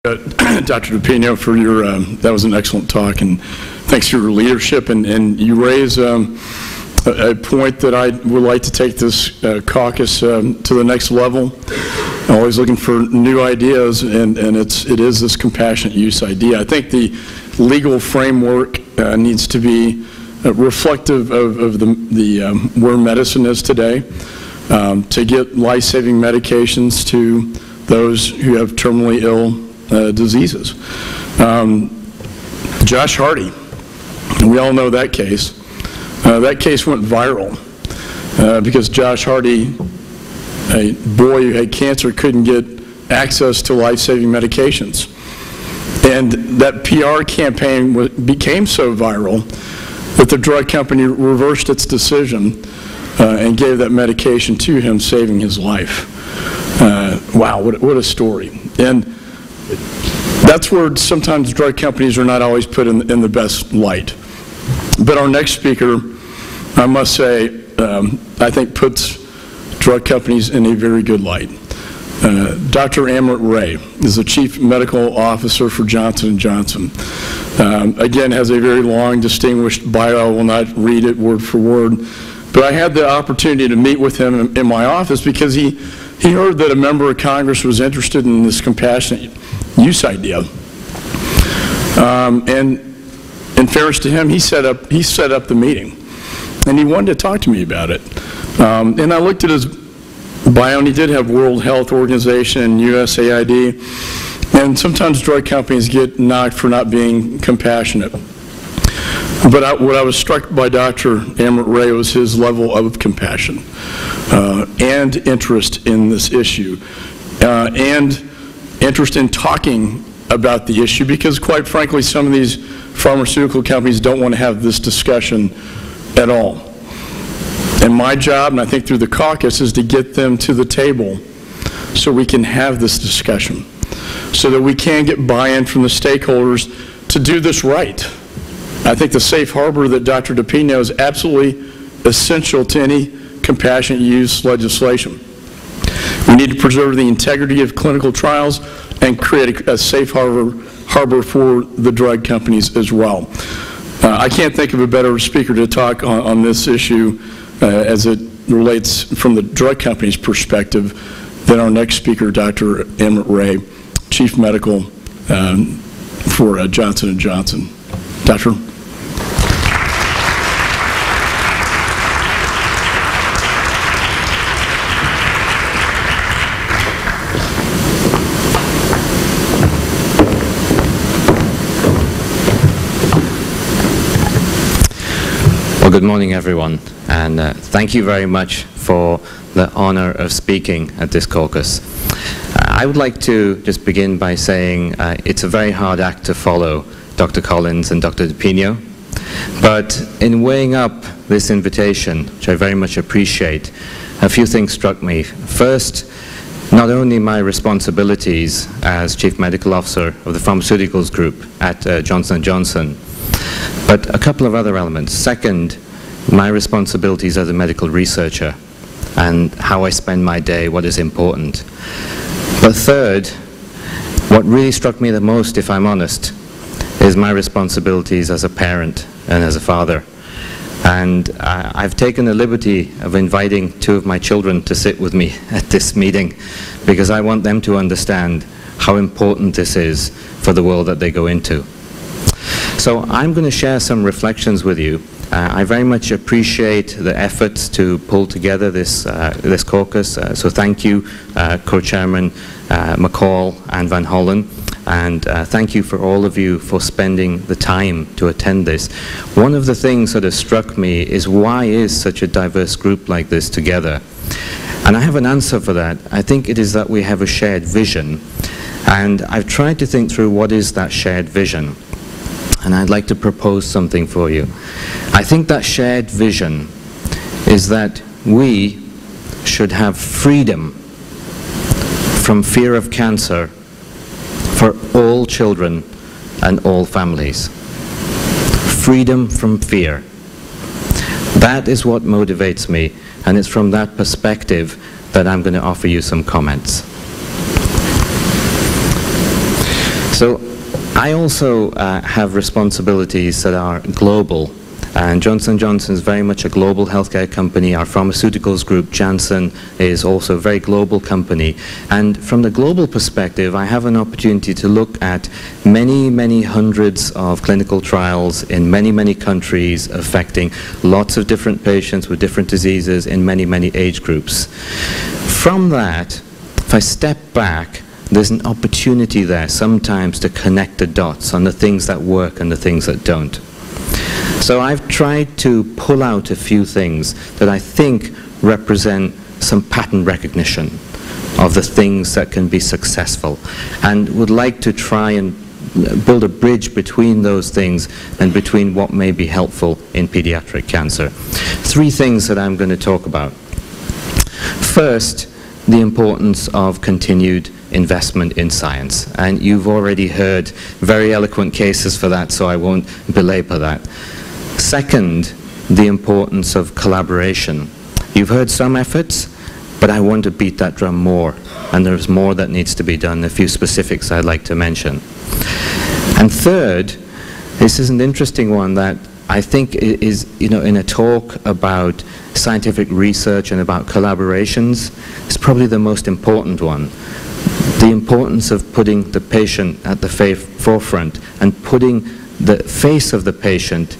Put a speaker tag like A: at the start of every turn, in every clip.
A: Dr. DePino, for your, that was an excellent talk, and thanks for your leadership. And you raise a point that I would like to take this caucus to the next level. Always looking for new ideas, and it is this compassionate use idea. I think the legal framework needs to be reflective of where medicine is today, to get life-saving medications to those who have terminally ill diseases. Josh Hardy, we all know that case. That case went viral because Josh Hardy, a boy who had cancer, couldn't get access to life-saving medications. And that PR campaign became so viral that the drug company reversed its decision and gave that medication to him, saving his life. Wow, what a story. And that's where sometimes drug companies are not always put in the best light. But our next speaker, I must say, I think puts drug companies in a very good light. Dr. Amrit Ray is the Chief Medical Officer for Johnson & Johnson. Again, has a very long, distinguished bio. I will not read it word for word. But I had the opportunity to meet with him in my office because he heard that a member of Congress was interested in this compassionate use idea. And in fairness to him, he set up the meeting. And he wanted to talk to me about it. And I looked at his bio, and he did have World Health Organization and USAID. And sometimes drug companies get knocked for not being compassionate. But what I was struck by Dr. Amrit Ray was his level of compassion and interest in this issue and interest in talking about the issue, because quite frankly some of these pharmaceutical companies don't want to have this discussion at all. And my job, and I think through the caucus, is to get them to the table so we can have this discussion, so that we can get buy-in from the stakeholders to do this right. I think the safe harbor that Dr. DePino is absolutely essential to any compassionate use legislation. We need to preserve the integrity of clinical trials and create a safe harbor for the drug companies as well. I can't think of a better speaker to talk on this issue as it relates from the drug company's perspective than our next speaker, Dr. Amrit Ray, Chief Medical for Johnson & Johnson. Doctor?
B: Well, good morning, everyone, and thank you very much for the honor of speaking at this caucus. I would like to just begin by saying it's a very hard act to follow, Dr. Collins and Dr. DePino, but in weighing up this invitation, which I very much appreciate, a few things struck me. First, not only my responsibilities as Chief Medical Officer of the Pharmaceuticals Group at Johnson & Johnson, but a couple of other elements. Second, my responsibilities as a medical researcher and how I spend my day, what is important. But third, what really struck me the most, if I'm honest, is my responsibilities as a parent and as a father. And I've taken the liberty of inviting two of my children to sit with me at this meeting because I want them to understand how important this is for the world that they go into. So I'm going to share some reflections with you. I very much appreciate the efforts to pull together this caucus. So thank you, Co-Chairman McCall and Van Hollen. And thank you for all of you for spending the time to attend this. One of the things that has struck me is why is such a diverse group like this together? And I have an answer for that. I think it is that we have a shared vision. And I've tried to think through what is that shared vision. And I'd like to propose something for you. I think that shared vision is that we should have freedom from fear of cancer for all children and all families. Freedom from fear. That is what motivates me, and it's from that perspective that I'm going to offer you some comments. So I also have responsibilities that are global. And Johnson & Johnson is very much a global healthcare company. Our pharmaceuticals group, Janssen, is also a very global company. And from the global perspective, I have an opportunity to look at many, many hundreds of clinical trials in many, many countries affecting lots of different patients with different diseases in many, many age groups. From that, if I step back, there's an opportunity there sometimes to connect the dots on the things that work and the things that don't. So I've tried to pull out a few things that I think represent some pattern recognition of the things that can be successful, and would like to try and build a bridge between those things and between what may be helpful in pediatric cancer. 3 things that I'm going to talk about. First, the importance of continued investment in science, and you've already heard very eloquent cases for that, so I won't belabor that. Second, the importance of collaboration. You've heard some efforts, but I want to beat that drum more, and there's more that needs to be done, a few specifics I'd like to mention. And third, this is an interesting one that I think is, in a talk about scientific research and about collaborations, it's probably the most important one. The importance of putting the patient at the forefront and putting the face of the patient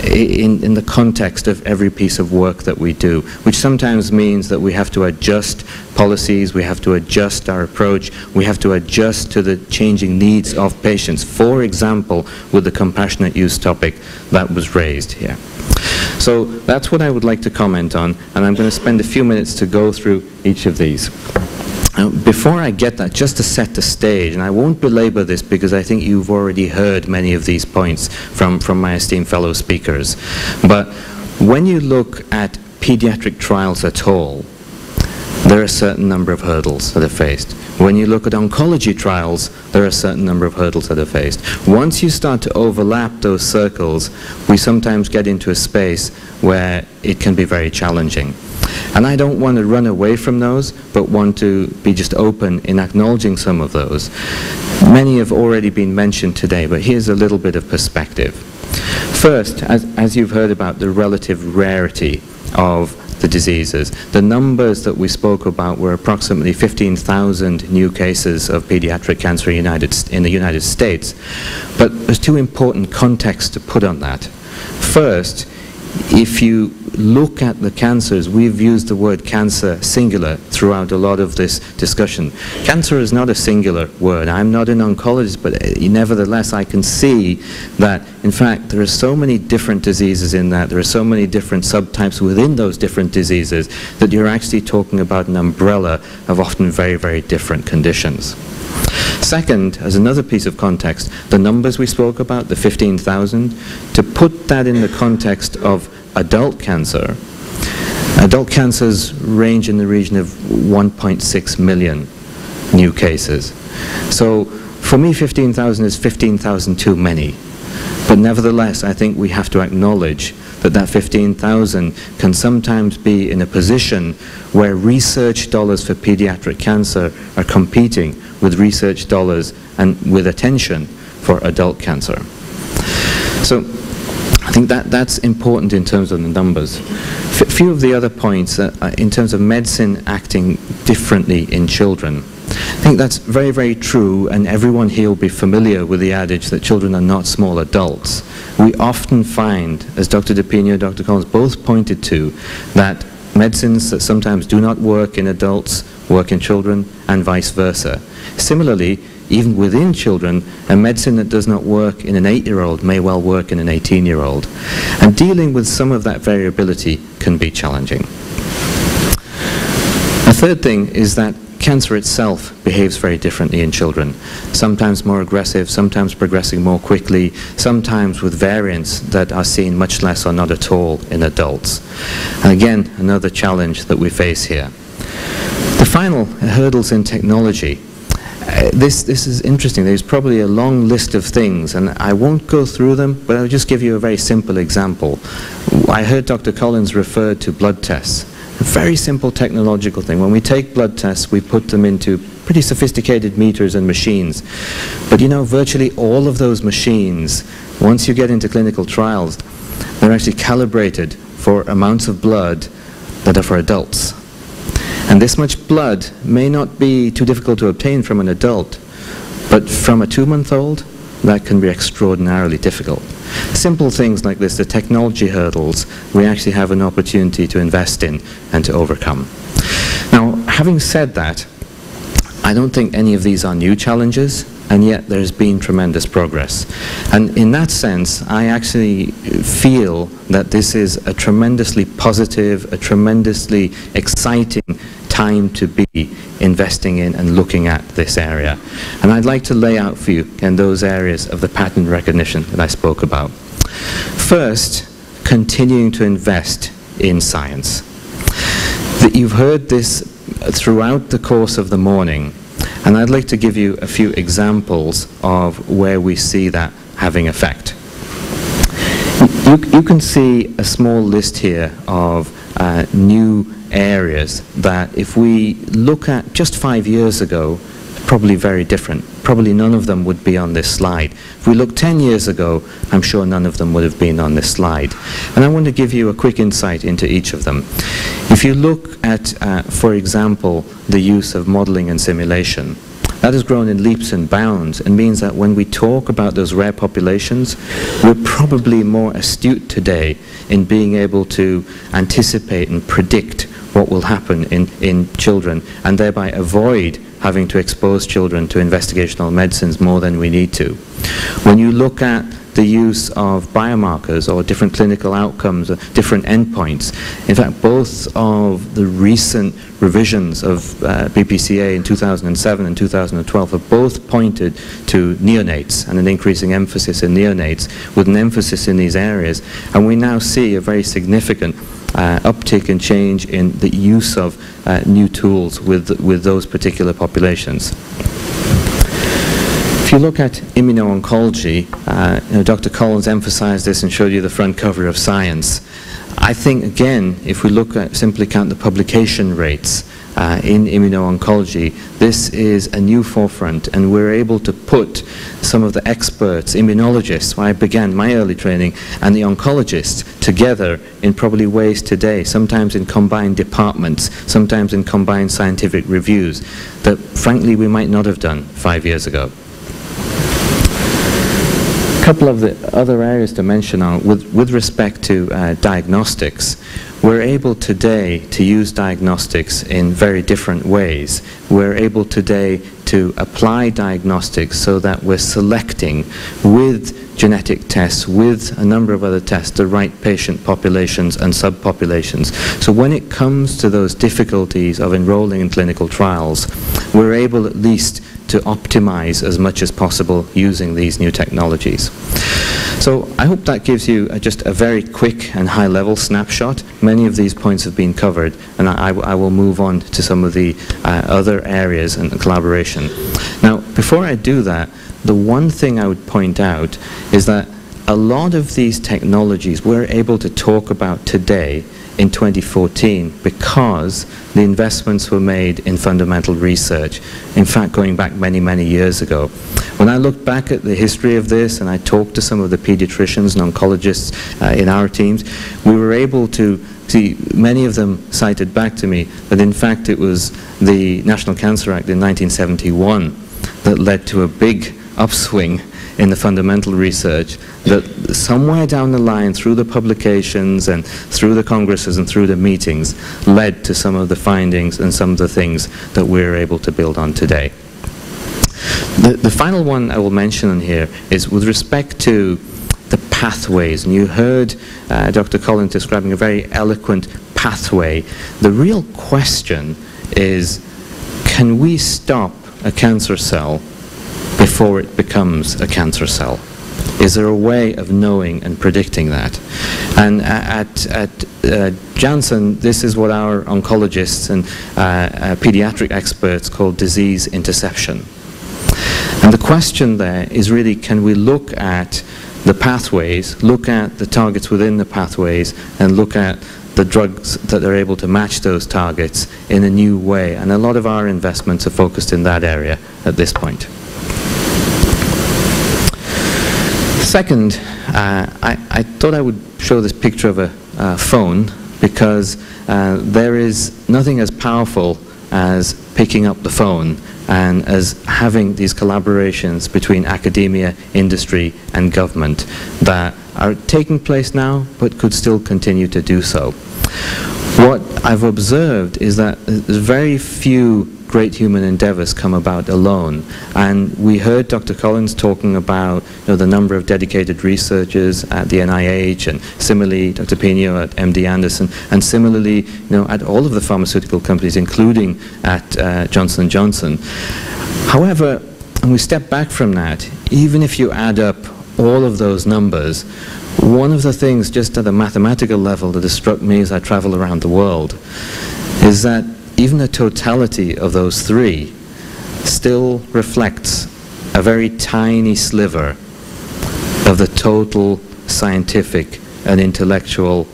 B: in the context of every piece of work that we do, which sometimes means that we have to adjust policies, we have to adjust our approach, we have to adjust to the changing needs of patients. For example, with the compassionate use topic that was raised here. So that's what I would like to comment on, and I'm going to spend a few minutes to go through each of these. Now, before I get that, just to set the stage, and I won't belabor this because I think you've already heard many of these points from my esteemed fellow speakers, but when you look at pediatric trials at all, there are a certain number of hurdles that are faced. When you look at oncology trials, there are a certain number of hurdles that are faced. Once you start to overlap those circles, we sometimes get into a space where it can be very challenging. And I don't want to run away from those, but want to be just open in acknowledging some of those. Many have already been mentioned today, but here's a little bit of perspective. First, as you've heard about the relative rarity of the diseases, the numbers that we spoke about were approximately 15,000 new cases of pediatric cancer in the United States. But there's 2 important contexts to put on that. First, if you look at the cancers, we've used the word cancer singular throughout a lot of this discussion. Cancer is not a singular word. I'm not an oncologist, but nevertheless I can see that, in fact, there are so many different diseases in that, there are so many different subtypes within those different diseases, that you're actually talking about an umbrella of often very, very different conditions. Second, as another piece of context, the numbers we spoke about, the 15,000, to put that in the context of adult cancer, adult cancers range in the region of 1.6 million new cases. So for me, 15,000 is 15,000 too many. But nevertheless, I think we have to acknowledge that that 15,000 can sometimes be in a position where research dollars for pediatric cancer are competing with research dollars and with attention for adult cancer. So I think that's important in terms of the numbers. A few of the other points in terms of medicine acting differently in children. I think that's very, very true, and everyone here will be familiar with the adage that children are not small adults. We often find, as Dr. DePino and Dr. Collins both pointed to, that medicines that sometimes do not work in adults work in children, and vice versa. Similarly, even within children, a medicine that does not work in an 8-year-old may well work in an 18-year-old. And dealing with some of that variability can be challenging. A third thing is that cancer itself behaves very differently in children. Sometimes more aggressive, sometimes progressing more quickly, sometimes with variants that are seen much less or not at all in adults. And again, another challenge that we face here. The final hurdles in technology. This is interesting. There's probably a long list of things, and I won't go through them, but I'll just give you a very simple example. I heard Dr. Collins refer to blood tests. A very simple technological thing. When we take blood tests, we put them into pretty sophisticated meters and machines. But you know, virtually all of those machines, once you get into clinical trials, they're actually calibrated for amounts of blood that are for adults. And this much blood may not be too difficult to obtain from an adult, but from a 2-month-old, that can be extraordinarily difficult. Simple things like this, the technology hurdles, we actually have an opportunity to invest in and to overcome. Now, having said that, I don't think any of these are new challenges, and yet there's been tremendous progress. And in that sense, I actually feel that this is a tremendously positive, a tremendously exciting time to be investing in and looking at this area. And I'd like to lay out for you in those areas of the pattern recognition that I spoke about. First, continuing to invest in science. You've heard this throughout the course of the morning, and I'd like to give you a few examples of where we see that having effect. You can see a small list here of new areas that if we look at just 5 years ago, probably very different. Probably none of them would be on this slide. If we look 10 years ago, I'm sure none of them would have been on this slide. And I want to give you a quick insight into each of them. If you look at, for example, the use of modeling and simulation, that has grown in leaps and bounds and means that when we talk about those rare populations, we're probably more astute today in being able to anticipate and predict what will happen in children and thereby avoid having to expose children to investigational medicines more than we need to. When you look at the use of biomarkers or different clinical outcomes, or different endpoints, in fact, both of the recent revisions of BPCA in 2007 and 2012 have both pointed to neonates and an increasing emphasis in neonates with an emphasis in these areas. And we now see a very significant uptick and change in the use of new tools with those particular populations. If you look at immuno-oncology, Dr. Collins emphasized this and showed you the front cover of Science. I think, again, if we look at simply count the publication rates in immuno-oncology, this is a new forefront, and we're able to put some of the experts, immunologists, where I began my early training, and the oncologists together in probably ways today, sometimes in combined departments, sometimes in combined scientific reviews, that frankly we might not have done 5 years ago. A couple of the other areas to mention are with respect to diagnostics. We're able today to use diagnostics in very different ways. We're able today to apply diagnostics so that we're selecting with genetic tests, with a number of other tests, the right patient populations and subpopulations. So when it comes to those difficulties of enrolling in clinical trials, we're able at least to optimize as much as possible using these new technologies. So I hope that gives you just a very quick and high-level snapshot. Many of these points have been covered, and I will move on to some of the other areas and collaboration. Now, before I do that, the one thing I would point out is that a lot of these technologies we're able to talk about today in 2014 because the investments were made in fundamental research, in fact going back many, many years ago. When I look back at the history of this and I talked to some of the pediatricians and oncologists in our teams, we were able to see, many of them cited back to me that in fact it was the National Cancer Act in 1971 that led to a big upswing in the fundamental research that somewhere down the line through the publications and through the congresses and through the meetings led to some of the findings and some of the things that we're able to build on today. The final one I will mention on here is with respect to the pathways, and you heard Dr. Collins describing a very eloquent pathway. The real question is, can we stop a cancer cell before it becomes a cancer cell? Is there a way of knowing and predicting that? And at Janssen, this is what our oncologists and pediatric experts call disease interception. And the question there is really, can we look at the pathways, look at the targets within the pathways, and look at the drugs that are able to match those targets in a new way. And a lot of our investments are focused in that area at this point. Second, I thought I would show this picture of a phone, because there is nothing as powerful as picking up the phone and as having these collaborations between academia, industry, and government that are taking place now, but could still continue to do so. What I've observed is that very few great human endeavors come about alone, and we heard Dr. Collins talking about the number of dedicated researchers at the NIH, and similarly Dr. Pino at MD Anderson, and similarly at all of the pharmaceutical companies, including at Johnson & Johnson. However, when we step back from that, even if you add up all of those numbers, one of the things just at a mathematical level that has struck me as I travel around the world is that even the totality of those three still reflects a very tiny sliver of the total scientific and intellectual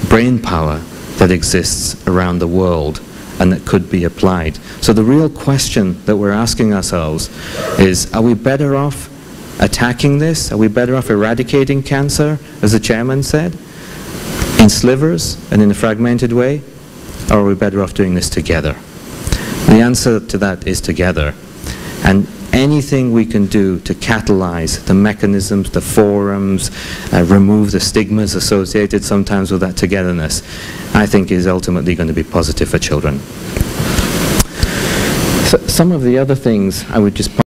B: brain power that exists around the world and that could be applied. So the real question that we're asking ourselves is, are we better off attacking this? Are we better off eradicating cancer, as the chairman said, in slivers and in a fragmented way? Or are we better off doing this together? The answer to that is together. And anything we can do to catalyze the mechanisms, the forums, remove the stigmas associated sometimes with that togetherness, I think is ultimately going to be positive for children. So some of the other things I would just